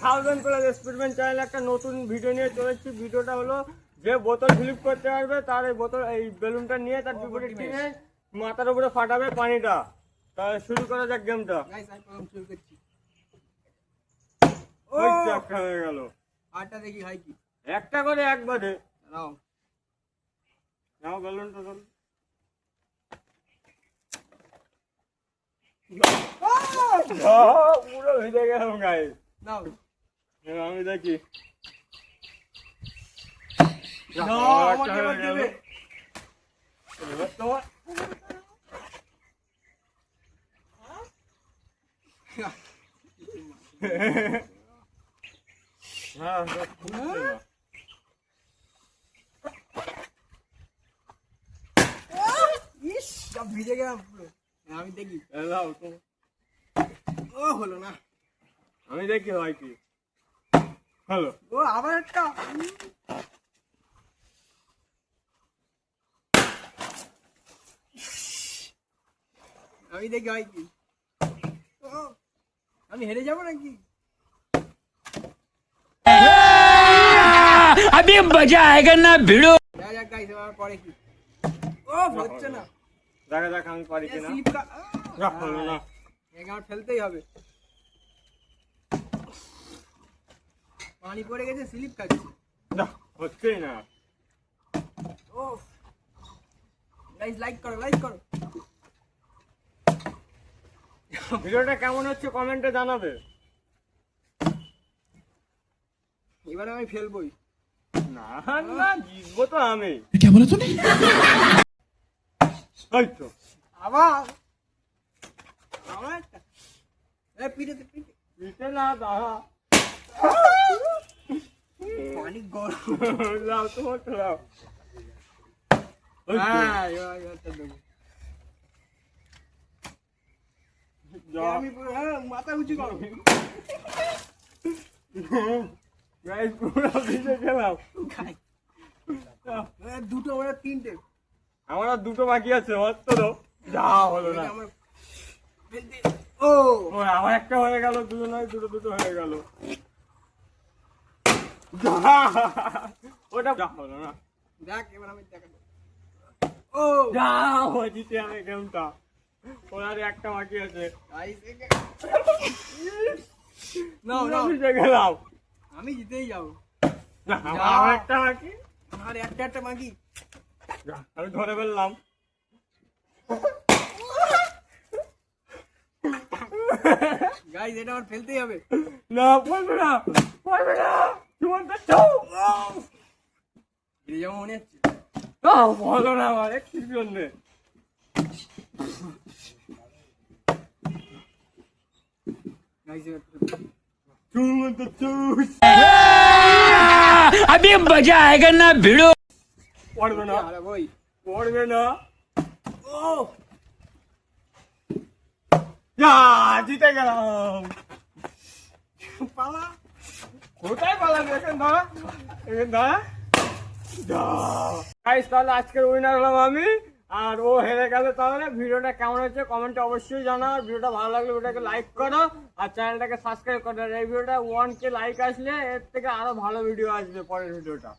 Thousand plus experiment চ্যানেলে একটা নতুন ভিডিও নিয়ে চলে এসেছি। ভিডিওটা হলো যে বোতল ফ্লিপ করতে পারবে তার এই বোতল এই বেলুনটা নিয়ে তার বিপরীত টিমে মাথার উপরে ফাটাবে পানিটা। তাহলে শুরু করা যাক গেমটা। হয়ে গেল আটটা দেখি হয় কি একটা করে একবারে নাও নাও বেলুনটা ধরো। পুরো ভিজে গেলাম গায়ে। নাও আমি দেখি ভিজে গেলাম পুরো। আমি দেখি ও হলো না। আমি দেখি হয় কি হলো। ও আবার একটা আমি দেখি হয় কি। আমি হেরে যাবো নাকি? अभी मजा आएगा ना भिड़ो। পরে কি ও হচ্ছে না। দেখা যাক আমি পারি কিনা। হলো না, আমার ফেলতেই হবে। পানি পড়ে গেছে, স্লিপ খাচ্ছে। হচ্ছেই না। ও গাইস লাইক করো, লাইক করো। ভিডিওটা কেমন হচ্ছে কমেন্টে জানাবে। এবারে আমি ফেলবই। না না জিতবো তো আমি। क्या बोला तूने? এই তো আবার আবার একটা পিঠেতে পিঠে জিতে না দাঁড়া। পানি গরম। লাও তোমার তো লাও। হ্যাঁ এবারটা দেবো। আমি পুরো মাথা উঁচু করো। গাইস পুরো ভিজে গেলাম। দুটো ওরা তিনটে। আমার আর দুটো বাকি আছে। অত দাও যা হলো না। ও আমার একটা হয়ে গেল, দুটো নয় দুটো দুটো হয়ে গেল। ওটা যা হলো না। দেখ এবার আমি দেখাবো। ও যা জিতে আমি গেমটা। ওর আর একটা বাকি আছে। নাও নাও ভিজে গেলাম। আমি জিতেই যাবো। আমার একটা বাকি। আমার একটা একটা বাকি। আমি ধরে ফেললাম। গাইস এটা আমার ফেলতেই হবে। না পড়বে না, পড়বে না। তোমার তো চাও এই যেমন মনে হচ্ছে। বলো না আমার একটু জন্য। গাইস চুল তো চুল अभी मजा आएगा ना भिड़ो। পড়বে না, আরে বই পড়বে না। ও যা জিতে গেলাম। পালা কোথায় পালাবি? এখন ধরা, এখন ধরা। গাইস তাহলে আজকের উইনার হলাম আমি, আর ও হেরে গেল। তাহলে ভিডিওটা কেমন হচ্ছে কমেন্টে অবশ্যই জানাও। ভিডিওটা ভালো লাগলে ভিডিওটাকে লাইক করো আর চ্যানেলটাকে সাবস্ক্রাইব করো। আর এই ভিডিওটা 1K লাইক আসলে এর থেকে আরো ভালো ভিডিও আসবে পরের ভিডিওটা।